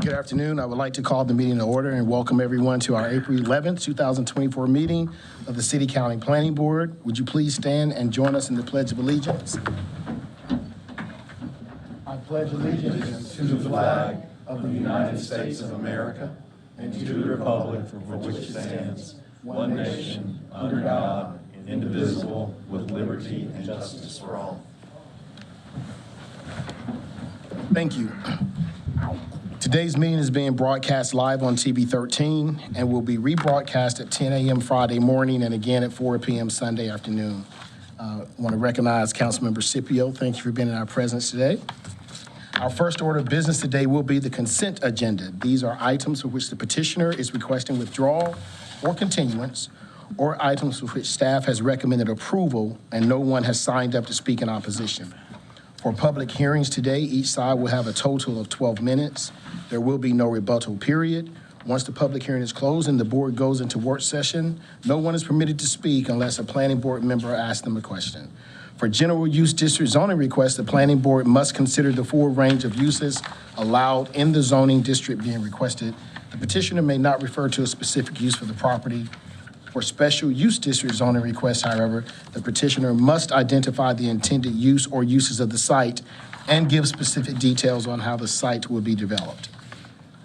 Good afternoon. I would like to call the meeting to order and welcome everyone to our April 11th, 2024 meeting of the City County Planning Board. Would you please stand and join us in the Pledge of Allegiance? I pledge allegiance to the flag of the United States of America and to the republic for which it stands, one nation, under God, indivisible, with liberty and justice for all. Thank you. Today's meeting is being broadcast live on TV 13 and will be rebroadcast at 10 a.m. Friday morning and again at 4 p.m. Sunday afternoon. I want to recognize Councilmember Scipio. Thank you for being in our presence today. Our first order of business today will be the consent agenda. These are items for which the petitioner is requesting withdrawal or continuance, or items for which staff has recommended approval and no one has signed up to speak in opposition. For public hearings today, each side will have a total of 12 minutes. There will be no rebuttal period. Once the public hearing is closed and the board goes into work session, no one is permitted to speak unless a planning board member asks them a question. For general use district zoning requests, the planning board must consider the full range of uses allowed in the zoning district being requested. The petitioner may not refer to a specific use for the property. For special use district zoning requests, however, the petitioner must identify the intended use or uses of the site and give specific details on how the site will be developed.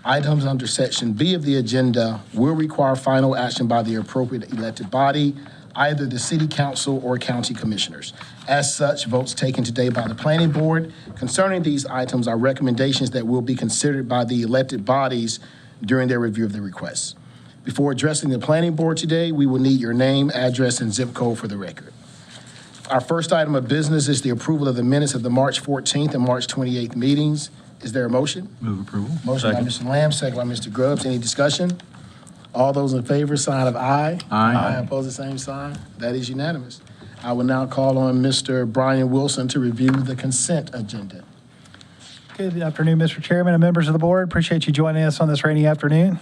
Items under Section B of the agenda will require final action by the appropriate elected body, either the City Council or County Commissioners. As such, votes taken today by the Planning Board concerning these items are recommendations that will be considered by the elected bodies during their review of the requests. Before addressing the Planning Board today, we will need your name, address, and zip code for the record. Our first item of business is the approval of the minutes of the March 14th and March 28th meetings. Is there a motion? Move approval. Motion by Mr. Lamb, second by Mr. Grubbs. Any discussion? All those in favor, sign of aye. Aye. Oppose the same sign. That is unanimous. I will now call on Mr. Brian Wilson to review the consent agenda. Good afternoon, Mr. Chairman and members of the board. Appreciate you joining us on this rainy afternoon.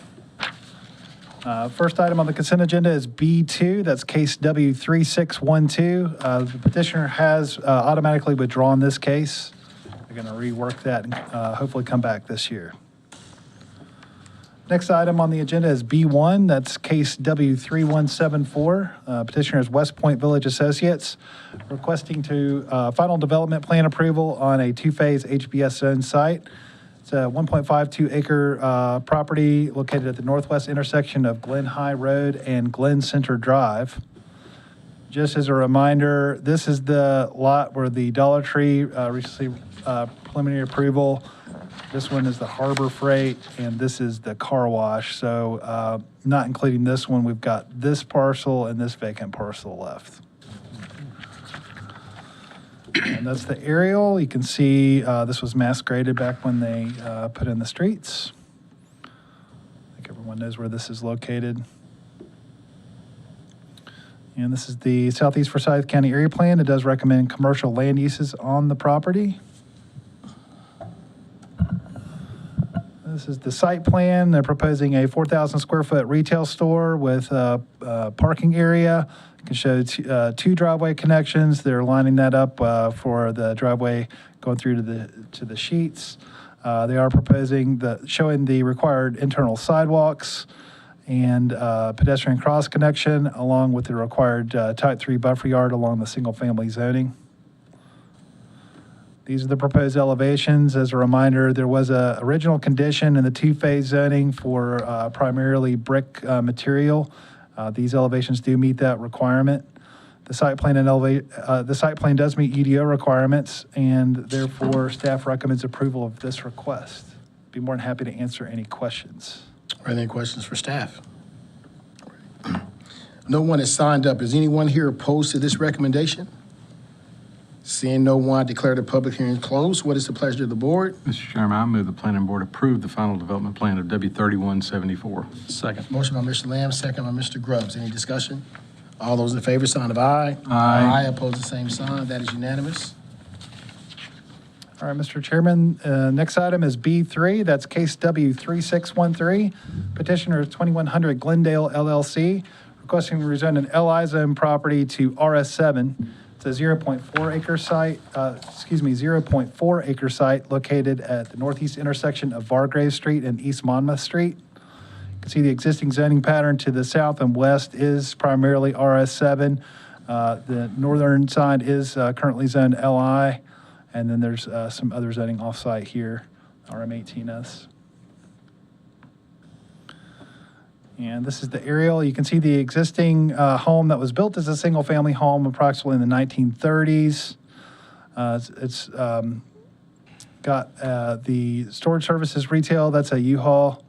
First item on the consent agenda is B2. That's case W3612. The petitioner has automatically withdrawn this case. They're going to rework that and hopefully come back this year. Next item on the agenda is B1. That's case W3174. Petitioner is West Point Village Associates, requesting to final development plan approval on a two-phase HBS zone site. It's a 1.52 acre property located at the northwest intersection of Glen High Road and Glen Center Drive. Just as a reminder, this is the lot where the Dollar Tree recently preliminary approval. This one is the Harbor Freight, and this is the car wash. So not including this one, we've got this parcel and this vacant parcel left. And that's the aerial. You can see this was mass graded back when they put in the streets. I think everyone knows where this is located. And this is the Southeast Forsyth County Area Plan. It does recommend commercial land uses on the property. This is the site plan. They're proposing a 4,000 square foot retail store with a parking area. You can show two driveway connections. They're lining that up for the driveway going through to the sheets. They are proposing showing the required internal sidewalks and pedestrian cross connection, along with the required type 3 buffer yard along the single family zoning. These are the proposed elevations. As a reminder, there was an original condition in the two-phase zoning for primarily brick material. These elevations do meet that requirement. The site plan does meet UDO requirements, and therefore staff recommends approval of this request. Be more than happy to answer any questions. Are there any questions for staff? No one has signed up. Is anyone here opposed to this recommendation? Seeing no one, I declare the public hearing closed. What is the pleasure of the board? Mr. Chairman, I move the planning board approve the final development plan of W3174. Second. Motion by Mr. Lamb, second by Mr. Grubbs. Any discussion? All those in favor, sign of aye. Aye. Oppose the same sign. That is unanimous. All right, Mr. Chairman, next item is B3. That's case W3613. Petitioner is 2100 Glendale LLC, requesting to rezone an LI zone property to RS7. It's a 0.4 acre site, 0.4 acre site located at the northeast intersection of Vargrave Street and East Monmouth Street. You can see the existing zoning pattern to the south and west is primarily RS7. The northern side is currently zoned LI, and then there's some other zoning offsite here, RM18S. And this is the aerial. You can see the existing home that was built as a single-family home approximately in the 1930s. It's got the storage services retail. That's a U-Haul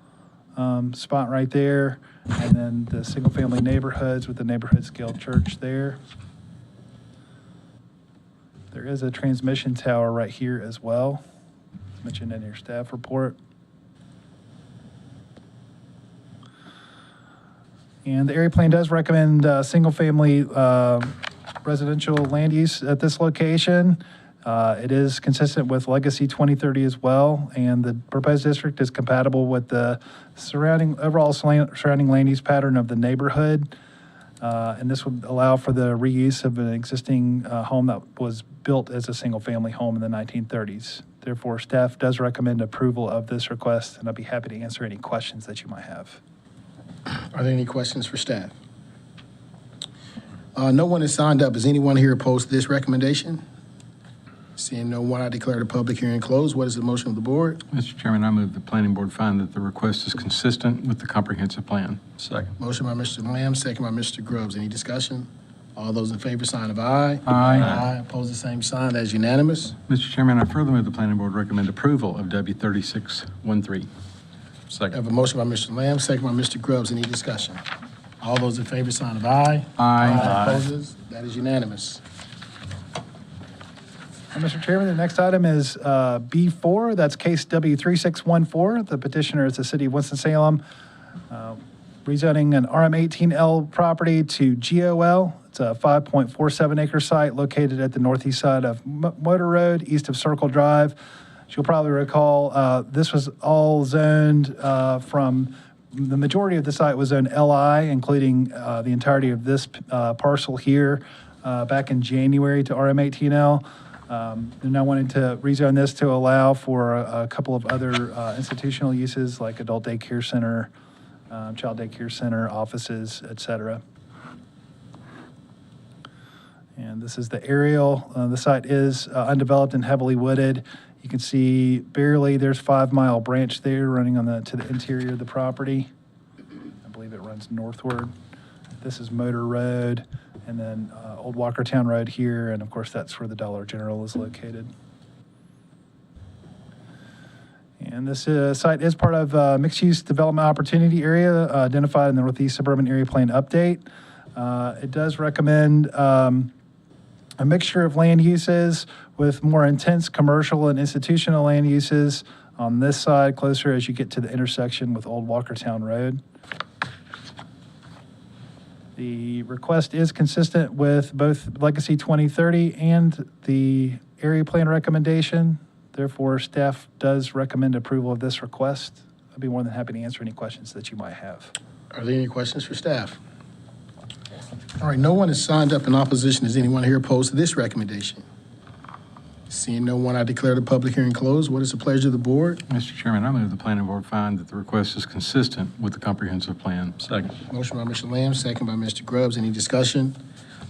spot right there. And then the single-family neighborhoods with the neighborhood scale church there. There is a transmission tower right here as well, mentioned in your staff report. And the area plan does recommend single-family residential land use at this location. It is consistent with Legacy 2030 as well, and the proposed district is compatible with the overall surrounding land use pattern of the neighborhood. And this would allow for the reuse of an existing home that was built as a single-family home in the 1930s. Therefore, staff does recommend approval of this request, and I'd be happy to answer any questions that you might have. Are there any questions for staff? No one has signed up. Is anyone here opposed to this recommendation? Seeing no one, I declare the public hearing closed. What is the motion of the board? Mr. Chairman, I move the planning board find that the request is consistent with the comprehensive plan. Second. Motion by Mr. Lamb, second by Mr. Grubbs. Any discussion? All those in favor, sign of aye. Aye. Aye. Opposed, the same sign. That is unanimous. Mr. Chairman, I further move the planning board recommend approval of W3613. I Second. have a motion by Mr. Lamb, second by Mr. Grubbs. Any discussion? All those in favor, sign of aye. Aye. Opposes? That is unanimous. Mr. Chairman, the next item is B4. That's case W3614. The petitioner is the city of Winston-Salem, rezoning an RM18L property to GOL. It's a 5.47 acre site located at the northeast side of Motor Road, east of Circle Drive. As you'll probably recall, this was all zoned from the majority of the site was zoned LI, including the entirety of this parcel here back in January to RM18L. They're now wanting to rezone this to allow for a couple of other institutional uses like adult daycare center, child daycare center, offices, et cetera. And this is the aerial. The site is undeveloped and heavily wooded. You can see barely, there's 5 Mile branch there running on to the interior of the property. I believe it runs northward. This is Motor Road, and then Old Walkertown Road here, and of course that's where the Dollar General is located. And this site is part of mixed-use development opportunity area identified in the Northeast Suburban Area Plan Update. It does recommend a mixture of land uses with more intense commercial and institutional land uses on this side, closer as you get to the intersection with Old Walkertown Road. The request is consistent with both Legacy 2030 and the area plan recommendation. Therefore, staff does recommend approval of this request. I'd be more than happy to answer any questions that you might have. Are there any questions for staff? All right, no one has signed up in opposition. Is anyone here opposed to this recommendation? Seeing no one, I declare the public hearing closed. What is the pleasure of the board? Mr. Chairman, I move the planning board find that the request is consistent with the comprehensive plan. Second. Motion by Mr. Lamb, second by Mr. Grubbs. Any discussion?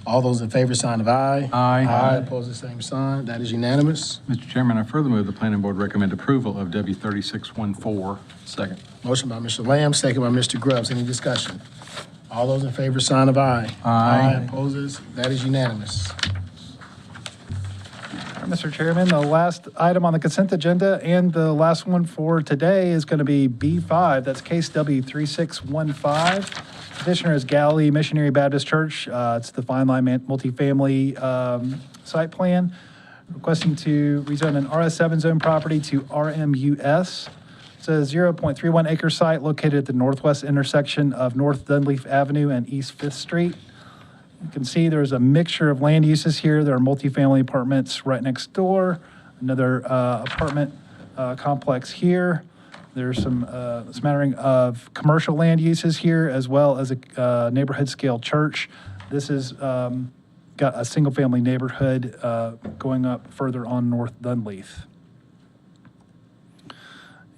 All those in favor, sign of aye. Aye. Aye. Opposed, the same sign. That is unanimous. Mr. Chairman, I further move the planning board recommend approval of W3614. Second. Motion by Mr. Lamb, second by Mr. Grubbs. Any discussion? All those in favor, sign of aye. Aye. Opposes? That is unanimous. Mr. Chairman, the last item on the consent agenda and the last one for today is going to be B5. That's case W3615. Petitioner is Galilee Missionary Baptist Church. It's the Fine Line multifamily site plan, requesting to rezone an RS7 zone property to RMUS. It's a 0.31 acre site located at the northwest intersection of North Dunleaf Avenue and East 5th Street. You can see there's a mixture of land uses here. There are multifamily apartments right next door, another apartment complex here. There's some smattering of commercial land uses here, as well as a neighborhood scale church. This is got a single-family neighborhood going up further on North Dunleith.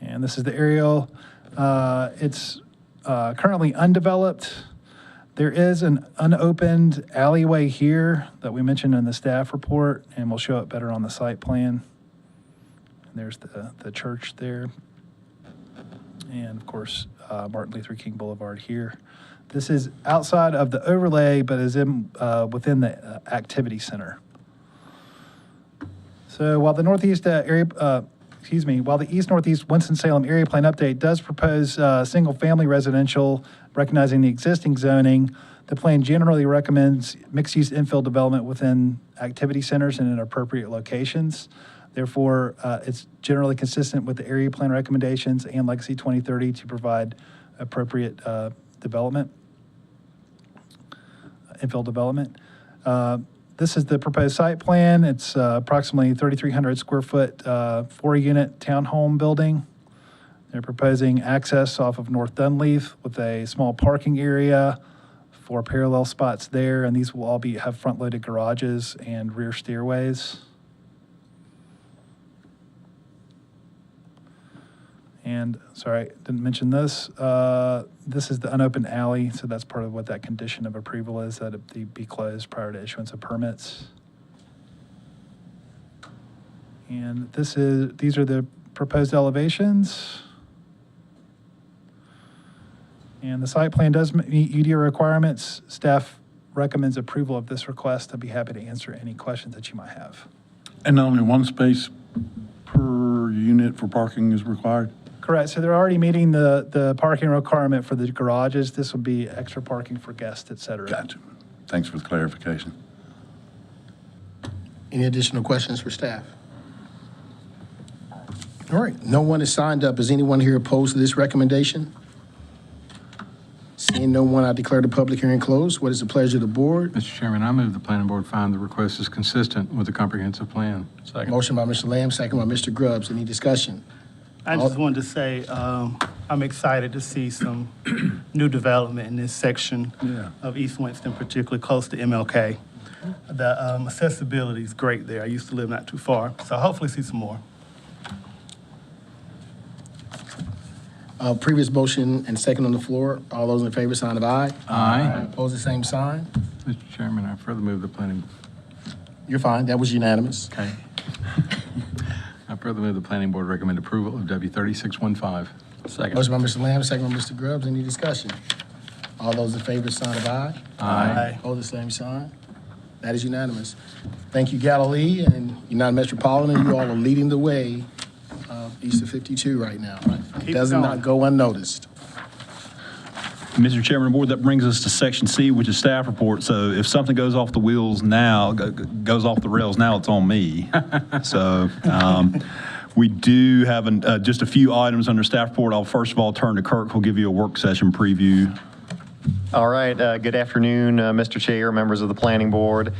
And this is the aerial. It's currently undeveloped. There is an unopened alleyway here that we mentioned in the staff report, and we'll show it better on the site plan. And there's the church there. And of course, Martin Luther King Boulevard here. This is outside of the overlay, but is in within the activity center. So while the northeast while the east-northeast Winston-Salem area plan update does propose single-family residential, recognizing the existing zoning, the plan generally recommends mixed-use infill development within activity centers and in appropriate locations. Therefore, it's generally consistent with the area plan recommendations and Legacy 2030 to provide appropriate development, infill development. This is the proposed site plan. It's approximately 3,300 square foot, 4-unit townhome building. They're proposing access off of North Dunleith with a small parking area, 4 parallel spots there, and these will all have front-loaded garages and rear stairways. And, sorry, didn't mention this. This is the unopened alley, so that's part of what that condition of approval is, that it be closed prior to issuance of permits. And these are the proposed elevations. And the site plan does meet UDO requirements. Staff recommends approval of this request. I'd be happy to answer any questions that you might have. And only one space per unit for parking is required? Correct. So they're already meeting the parking requirement for the garages. This will be extra parking for guests, et cetera. Gotcha. Thanks for the clarification. Any additional questions for staff? All right, no one is signed up. Is anyone here opposed to this recommendation? Seeing no one, I declare the public hearing closed. What is the pleasure of the board? Mr. Chairman, I move the planning board find the request is consistent with the comprehensive plan. Second. Motion by Mr. Lamb, second by Mr. Grubbs. Any discussion? I just wanted to say, I'm excited to see some new development in this section of East Winston, particularly close to MLK. The accessibility is great there. I used to live not too far, so hopefully see some more. Previous motion and second on the floor. All those in favor, sign of aye. Aye. Opposed, the same sign. Mr. Chairman, I further move the planning, You're fine. That was unanimous. okay. I further move the planning board recommend approval of W 3615. Second. Motion by Mr. Lamb, second by Mr. Grubbs. Any discussion? All those in favor, sign of aye. Aye. Opposed, the same sign. That is unanimous. Thank you, Galilee and United Metropolitan. You all are leading the way east of 52 right now. It does not go unnoticed. Mr. Chairman of the Board, that brings us to Section C, which is staff report. So if something goes off the wheels now, goes off the rails now, it's on me. So we do have just a few items under staff report. I'll first of all turn to Kirk, who'll give you a work session preview. All right, good afternoon, Mr. Chair, members of the Planning Board.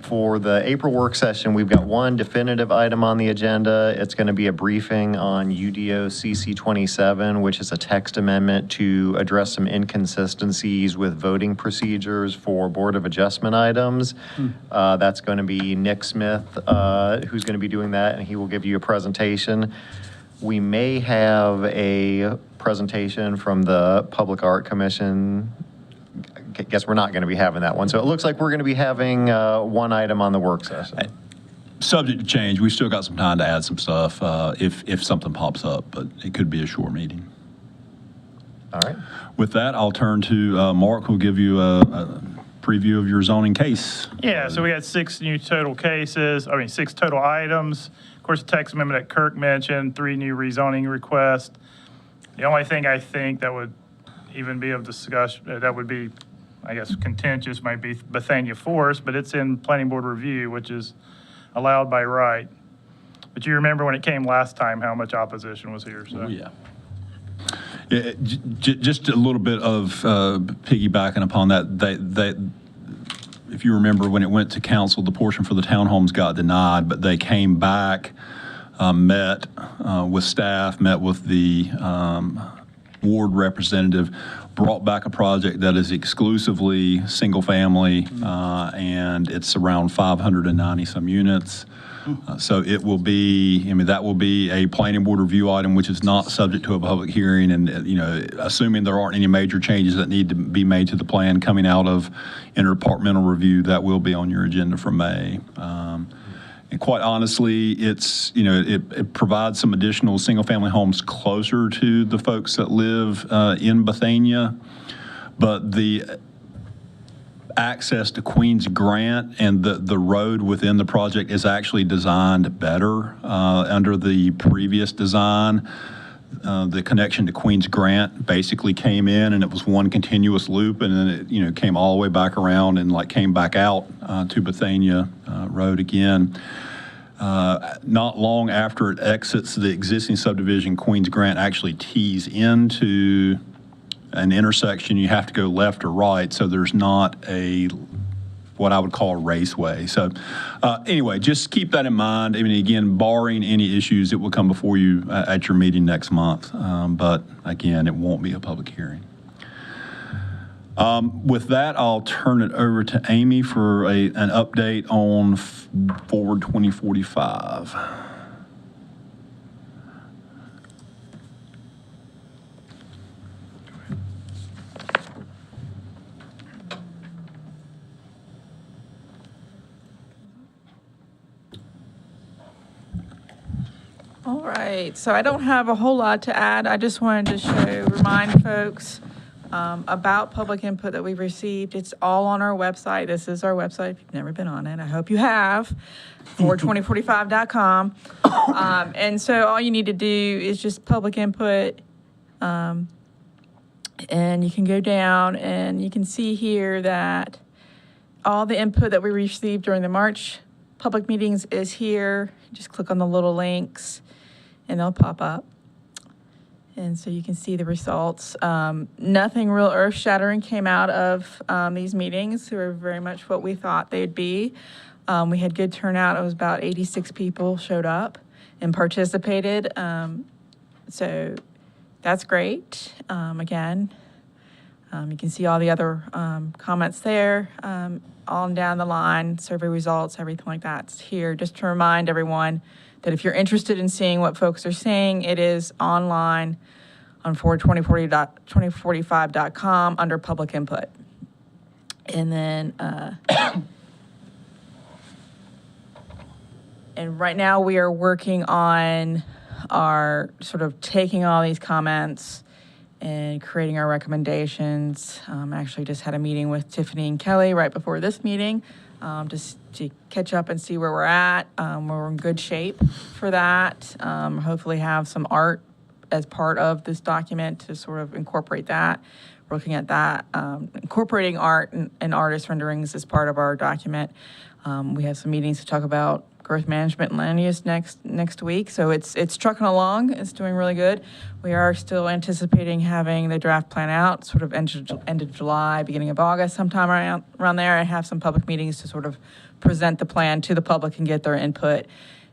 For the April work session, we've got one definitive item on the agenda. It's going to be a briefing on UDO CC 27, which is a text amendment to address some inconsistencies with voting procedures for Board of Adjustment items. That's going to be Nick Smith, who's going to be doing that, and he will give you a presentation. We may have a presentation from the Public Art Commission. Guess we're not going to be having that one. So it looks like we're going to be having one item on the work session. Subject to change, we still got some time to add some stuff if something pops up, but it could be a short meeting. All right. With that, I'll turn to Mark, who'll give you a preview of your zoning case. Yeah, so we had 6 new total cases, 6 total items. Of course, the text amendment that Kirk mentioned, 3 new rezoning requests. The only thing I think that would even be of discussion, that would be, I guess, contentious, might be Bethania Forest, but it's in planning board review, which is allowed by right. But you remember when it came last time, how much opposition was here, so. Oh, yeah. Yeah, just a little bit of piggybacking upon that. If you remember when it went to council, the portion for the townhomes got denied, but they came back, met with staff, met with the ward representative brought back a project that is exclusively single-family, and it's around 590 some units. So it will be, that will be a planning board review item, which is not subject to a public hearing. And, assuming there aren't any major changes that need to be made to the plan coming out of interdepartmental review, that will be on your agenda for May. And quite honestly, it's, it provides some additional single-family homes closer to the folks that live in Bethania. But the access to Queens Grant and the road within the project is actually designed better under the previous design. The connection to Queens Grant basically came in and it was one continuous loop, and then it came all the way back around and came back out to Bethania Road again. Not long after it exits the existing subdivision, Queens Grant actually tees into an intersection. You have to go left or right, so there's not what I would call a raceway. So anyway, just keep that in mind. Again, barring any issues, it will come before you at your meeting next month. But again, it won't be a public hearing. With that, I'll turn it over to Amy for an update on Forward 2045. All right, so I don't have a whole lot to add. I just wanted to remind folks about public input that we've received. It's all on our website. This is our website. If you've never been on it, I hope you have, for2045.com. And so all you need to do is just public input, and you can go down and you can see here that all the input that we received during the March public meetings is here. Just click on the little links and they'll pop up. And so you can see the results. Nothing real earth-shattering came out of these meetings. They were very much what we thought they'd be. We had good turnout. It was about 86 people showed up and participated. So that's great. Again, you can see all the other comments there, on down the line, survey results, everything like that's here. Just to remind everyone that if you're interested in seeing what folks are saying, it is online on forward2045.com under public input. And then, and right now we are working on our sort of taking all these comments and creating our recommendations. Actually just had a meeting with Tiffany and Kelly right before this meeting, just to catch up and see where we're at. We're in good shape for that. Hopefully have some art as part of this document to sort of incorporate that. We're looking at that, incorporating art and artist renderings as part of our document. We have some meetings to talk about growth management and land use next week. So it's trucking along. It's doing really good. We are still anticipating having the draft plan out sort of end of July, beginning of August, sometime around there. I have some public meetings to sort of present the plan to the public and get their input,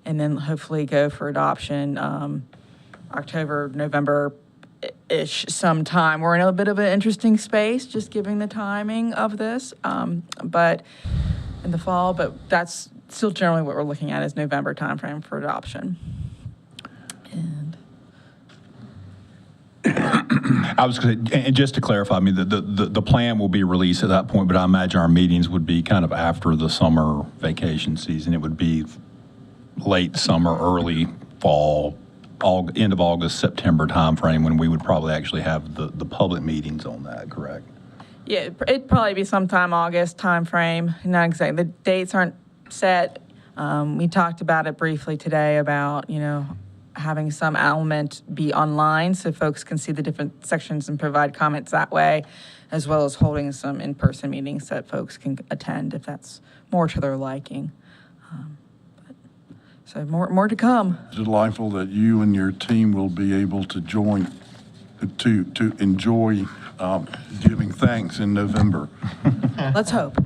and then hopefully go for adoption October, November-ish sometime. We're in a bit of an interesting space, just giving the timing of this, but in the fall, but that's still generally what we're looking at is November timeframe for adoption. And I was going to, and just to clarify, the plan will be released at that point, but I imagine our meetings would be kind of after the summer vacation season. It would be late summer, early fall, end of August, September timeframe when we would probably actually have the public meetings on that, correct? yeah, it'd probably be sometime August timeframe. Not exactly. The dates aren't set. We talked about it briefly today about, having some element be online so folks can see the different sections and provide comments that way, as well as holding some in-person meetings that folks can attend if that's more to their liking. So more to come. Delightful that you and your team will be able to join, to enjoy giving thanks in November. Let's hope.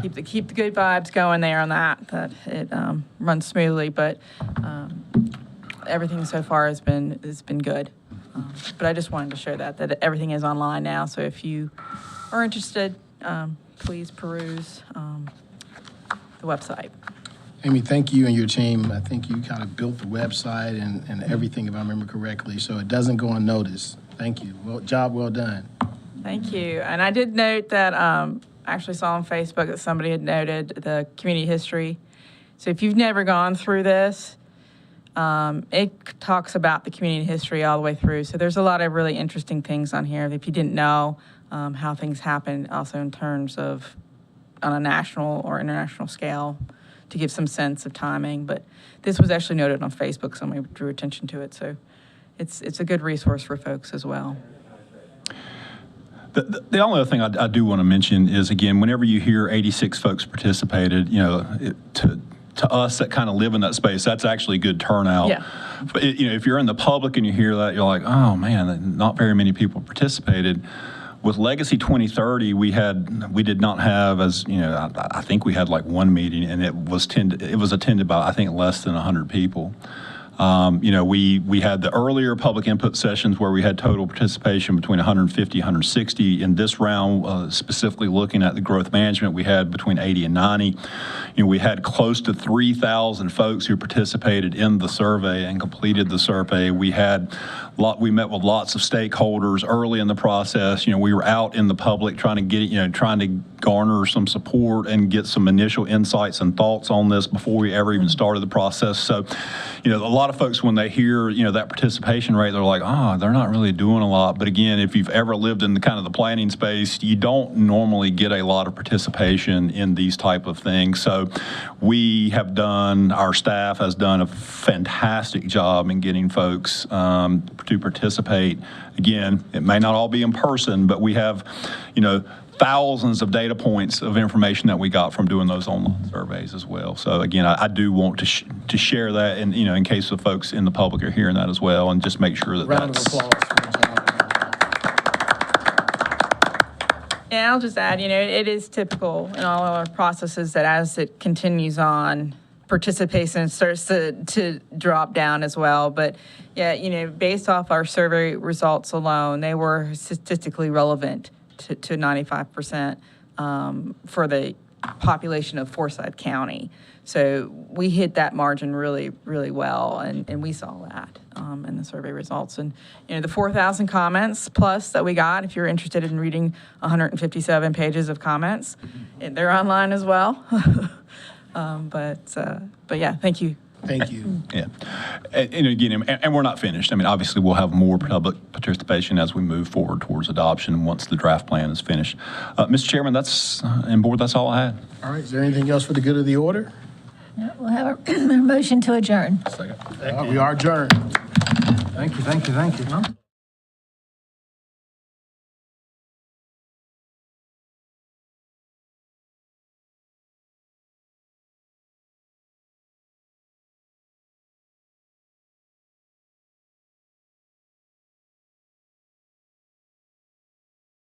Keep the good vibes going there on that it runs smoothly. But everything so far has been good. But I just wanted to share that everything is online now. So if you are interested, please peruse the website. Amy, thank you and your team. I think you kind of built the website and everything, if I remember correctly, so it doesn't go unnoticed. Thank you. Well, job well done. Thank you. And I did note that I actually saw on Facebook that somebody had noted the community history. So if you've never gone through this, it talks about the community history all the way through. So there's a lot of really interesting things on here. If you didn't know how things happen, also in terms of on a national or international scale, to give some sense of timing. But this was actually noted on Facebook, somebody drew attention to it. So it's a good resource for folks as well. The only other thing I do want to mention is, again, whenever you hear 86 folks participated, to us that kind of live in that space, that's actually a good turnout. Yeah. But if you're in the public and you hear that, you're like, oh man, not very many people participated. With Legacy 2030, we did not have, as I think we had like one meeting, and it was attended by, I think, less than 100 people. We had the earlier public input sessions where we had total participation between 150, 160. In this round, specifically looking at the growth management, we had between 80 and 90. We had close to 3,000 folks who participated in the survey and completed the survey. We met with lots of stakeholders early in the process. We were out in the public trying to garner some support and get some initial insights and thoughts on this before we ever even started the process. So, a lot of folks, when they hear, that participation rate, they're like, they're not really doing a lot. But again, if you've ever lived in the kind of the planning space, you don't normally get a lot of participation in these type of things. So our staff has done a fantastic job in getting folks to participate. Again, it may not all be in person, but we have, thousands of data points of information that we got from doing those online surveys as well. So again, I do want to share that, and in case the folks in the public are hearing that as well, and just make sure that Round of applause for the job. Yeah, I'll just add, it is typical in all our processes that as it continues on, participation starts to drop down as well. But yeah, based off our survey results alone, they were statistically relevant to 95% for the population of Forsyth County. So we hit that margin really, really well, and we saw that in the survey results. And the 4,000 comments plus that we got, if you're interested in reading 157 pages of comments, they're online as well. But yeah, thank you. Thank you. Yeah. And again, and we're not finished. Obviously, we'll have more public participation as we move forward towards adoption once the draft plan is finished. Mr. Chairman, and board, that's all I had. All right, is there anything else for the good of the order? No, we'll have a motion to adjourn. We are adjourned. Thank you.